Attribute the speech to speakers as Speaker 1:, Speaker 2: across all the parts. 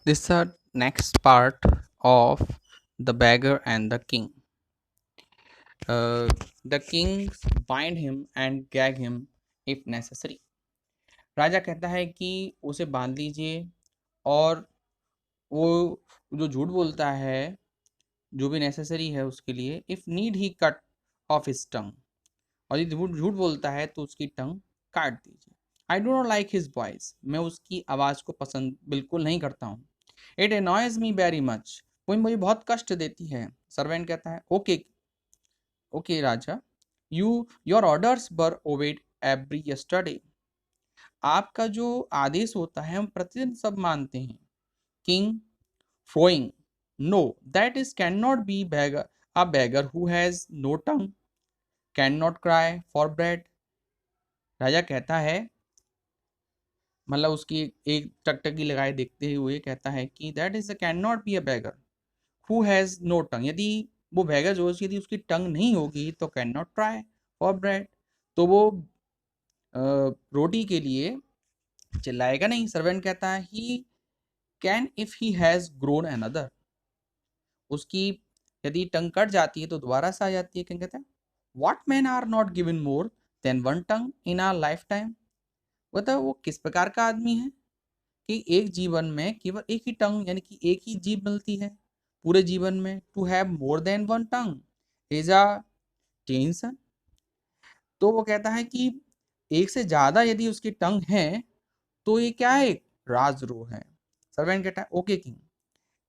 Speaker 1: This is the next part of the beggar and the king. The kings bind him and gag him if necessary. राजा कहता है कि उसे बांध लीजिए और वो जो झूठ बोलता है जो भी नेसेसरी है उसके लिए if need he cut off his टंग और यदि झूठ झूठ बोलता है तो उसकी टंग काट दीजिए। I do not like his voice, मैं उसकी आवाज़ को पसंद बिल्कुल नहीं करता हूँ। It annoys me very much, वो मुझे बहुत कष्ट देती है। सर्वेंट कहता है okay okay raja, you your orders were obeyed every yesterday, आपका जो आदेश होता है हम प्रतिदिन सब मानते हैं। किंग फ्रोइंग, no that is can not be beggar, a beggar who has no tongue can not cry for bread. राजा कहता है, मतलब उसकी एक टकटकी लगाए देखते हुए कहता है कि that is can not be a beggar who has no tongue, यदि वो beggar जो यदि उसकी टंग नहीं होगी तो can not try for bread, तो वो रोटी के लिए चिल्लाएगा नहीं। सर्वेंट कहता है he can if he has grown another, उसकी यदि टंग कट जाती है तो दोबारा से आ जाती है। क्या कहता है what man are not given more than one tongue in our life time, बताओ वो किस प्रकार का आदमी है कि एक जीवन में केवल एक ही टंग यानी कि एक ही जीभ मिलती है पूरे जीवन में। To have more than one tongue is a tension, तो वो कहता है कि एक से ज्यादा यदि उसकी टंग है तो ये क्या है, राजद्रोह है। सर्वेंट कहता है okay king,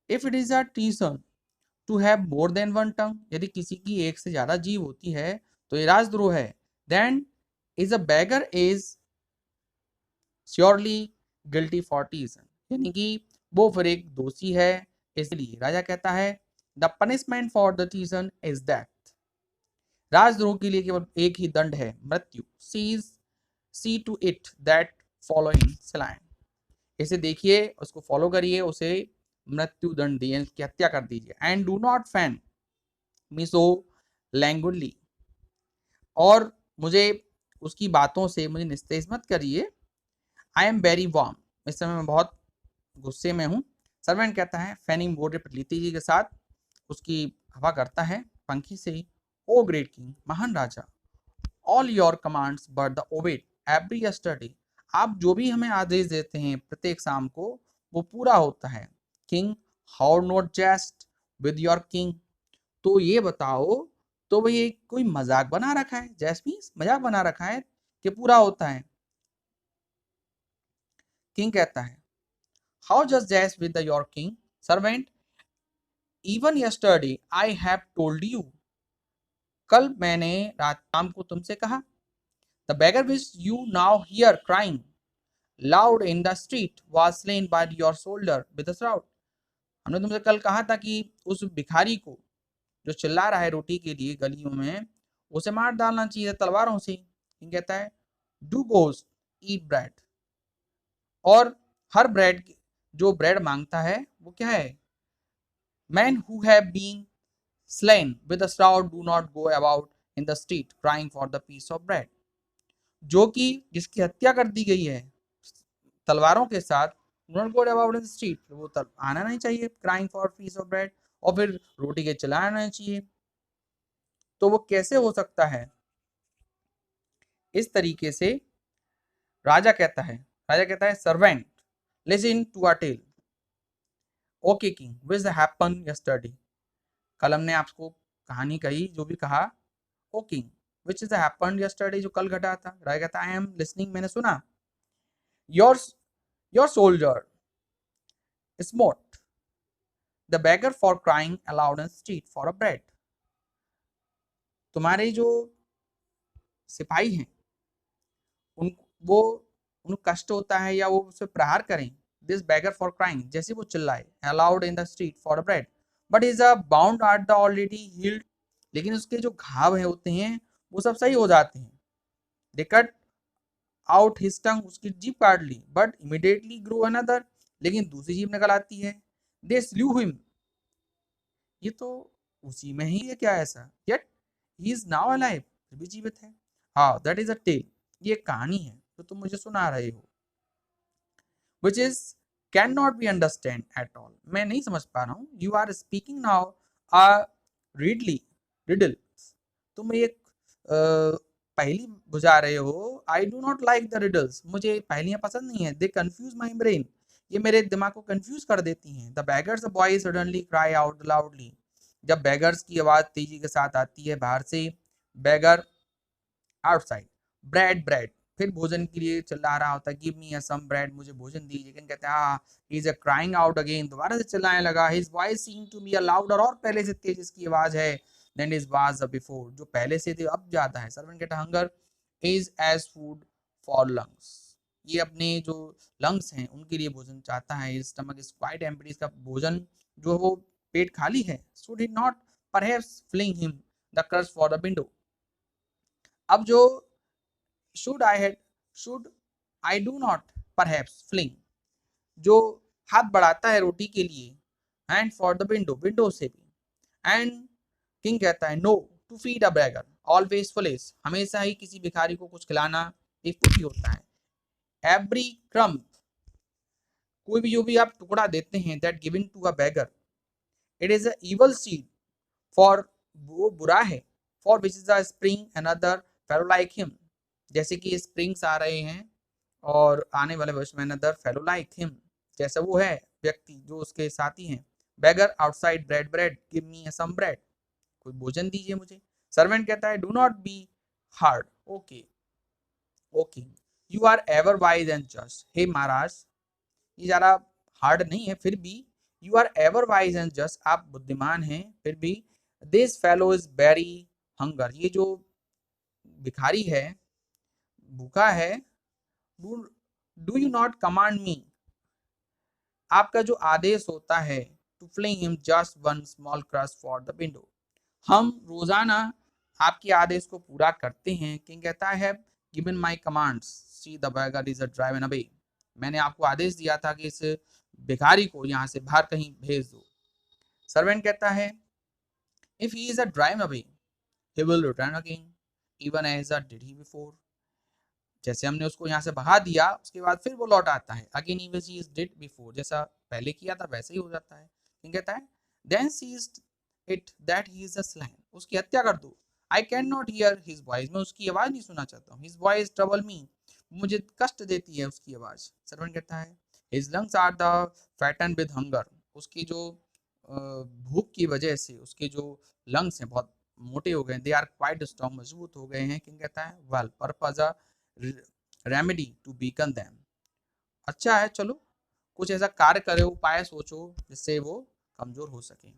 Speaker 1: if it is a treason to have more than one tongue, यदि किसी की एक से ज्यादा जीव होती है तो ये राजद्रोह है। Then is a beggar is surely guilty for treason, यानी कि वो फिर एक दोषी है। इसलिए राजा कहता है the punishment for the treason is that, राजद्रोह के लिए केवल एक ही दंड है, मृत्यु। See to it that following सलाइन, इसे देखिए उसको फॉलो करिए, उसे मृत्यु दंड दिए की हत्या कर दीजिए। एंड डू नॉट फैन मी सो लैंगुडली, और मुझे उसकी बातों से मुझे निस्तेज मत करिए। आई एम वेरी वार्म, इस समय मैं बहुत गुस्से में हूँ। सर्वेंट कहता है फैनिंग बोर्ड प्रीति जी के साथ उसकी हवा करता है पंखी से। ओ ग्रेट किंग, महान राजा, all your commands were the obeyed every yesterday, आप जो भी हमें आदेश देते हैं प्रत्येक शाम को वो पूरा होता है। King how not just with your king, तो ये बताओ, तो भाई ये कोई मजाक बना रखा है, जैस्मीन मजाक बना रखा है कि पूरा होता है। किंग कहता है हाउ जस्ट जैस with your king, servant even yesterday I have told you, कल मैंने रात शाम को तुमसे कहा। The beggar which you now hear crying loud in the street was slain by your soldier with a shroud, हमने तुमसे कल कहा था कि उस भिखारी को जो चिल्ला रहा है रोटी के लिए गलियों में उसे मार डालना चाहिए तलवारों से। किंग कहता है डू गोस्ट ईट ब्रेड, और हर ब्रेड जो ब्रेड मांगता है वो क्या है, man who have been slain with a shroud do not go about in the street crying for the piece of bread, जो कि जिसकी हत्या कर दी गई है तलवारों के साथ, not go about in the street, वो तब आना नहीं चाहिए crying for piece of bread, और फिर रोटी के चिल्लाना नहीं चाहिए। तो वो कैसे हो सकता है, इस तरीके से राजा कहता है servant listen to a tale, okay king which happen yesterday, कल हमने आपको कहानी कही जो भी कहा। O king which is happen yesterday, जो कल घटा था। राजा कहता है आई एम लिसनिंग, मैंने सुना। Your your soldier smote the beggar for crying allowed in street for a bread, तुम्हारे जो सिपाही हैं उन वो उनको कष्ट होता है या वो उसे प्रहार करें, दिस beggar फॉर क्राइंग, जैसे वो चिल्लाए aloud in the street for a bread, but is a bound at the already healed, लेकिन उसके जो घाव है होते हैं वो सब सही हो जाते हैं। दे कट आउट हिज टंग, उसकी जीभ काट ली, बट इमीडिएटली ग्रो अनदर, लेकिन दूसरी जीभ निकल आती है। दे स्लू हिम, ये तो उसी में ही है क्या ऐसा, yet he is now alive, फिर भी जीवित है। हाँ दैट इज अ टेल, ये कहानी है जो तुम मुझे सुना रहे हो, which is can not be understand at all, मैं नहीं समझ पा रहा हूँ। You are speaking now a readily riddle, तुम एक पहेली बुझा रहे हो। I do not like the riddles, मुझे पहेलियां पसंद नहीं है। दे कंफ्यूज माई ब्रेन, ये मेरे दिमाग को कंफ्यूज कर देती हैं। The beggars boy suddenly cry out loudly, जब बेगर्स की आवाज तेजी के साथ आती है बाहर से। बेगर आउटसाइड, ब्रेड ब्रेड, फिर भोजन के लिए चिल्ला रहा होता है, गिव मी सम ब्रेड, मुझे भोजन दीजिए। लेकिन कहते हैं he is crying out again, दोबारा से चिल्लाने लगा। His voice seem to be louder, और पहले से तेज इसकी आवाज है देन इज वाज बिफोर, जो पहले से थे अब ज्यादा है। सर्वेंट कहता hunger is as food for lungs, ये अपने जो लंग्स हैं उनके लिए भोजन चाहता है। स्टमक इज क्वाइट एम्प्टी, इसका भोजन जो वो पेट खाली है। Should he not perhaps fling him the crust for the window, अब जो should I had, should I do not perhaps fling, जो हाथ बढ़ाता है रोटी के लिए, and for the window, window से भी। एंड किंग कहता है no to feed a beggar always foolish, हमेशा ही किसी भिखारी को कुछ खिलाना एक पुण्य होता है। एवरी क्रम्ब, कोई भी जो भी आप टुकड़ा देते हैं, that given to a beggar, it is a evil seed for, वो बुरा है। For which is a spring another fellow like him, जैसे कि स्प्रिंग्स आ रहे हैं और आने वाले भविष्य में अनदर फेलो लाइक हिम, जैसा वो है व्यक्ति जो उसके साथी हैं। Beggar outside bread bread, give me some bread, कोई भोजन दीजिए मुझे। सर्वेंट कहता है do not be hard, okay okay, you are ever wise and just, हे महाराज, ये ज़्यादा हार्ड नहीं है फिर भी। You are ever wise and just, आप बुद्धिमान हैं फिर भी। This fellow is very hunger, ये जो भिखारी है भूखा है। Do you not command me, आपका जो आदेश होता है, to fling him just one small crust for the window, हम रोजाना आपके आदेश को पूरा करते हैं। किंग कहता है given my commands see the bagger is driven away, मैंने आपको आदेश दिया था कि इस भिखारी को यहाँ से बाहर कहीं भेज दो। सर्वेंट कहता है if he is a driven away he will return again even as a did he before, जैसे हमने उसको यहाँ से भगा दिया उसके बाद फिर वो लौट आता है। Again even he is did before, जैसा पहले किया था वैसे ही हो जाता है। किंग कहता है then seized it that he is a slain, उसकी हत्या कर दो। I can not hear his voice, मैं उसकी आवाज नहीं सुनना चाहता हूँ। हिज वॉइस ट्रबल मी, मुझे कष्ट देती है उसकी आवाज। सर्वेंट कहता है his lungs are the fatten with hunger, उसकी जो भूख की वजह से उसके जो लंग्स हैं बहुत मोटे हो गए, दे आर क्वाइट स्ट्रॉन्ग, मजबूत हो गए हैं। किंग कहता है well purpose a remedy to beacon them, अच्छा है चलो कुछ ऐसा कार्य करो, उपाय सोचो जिससे वो कमजोर हो सके।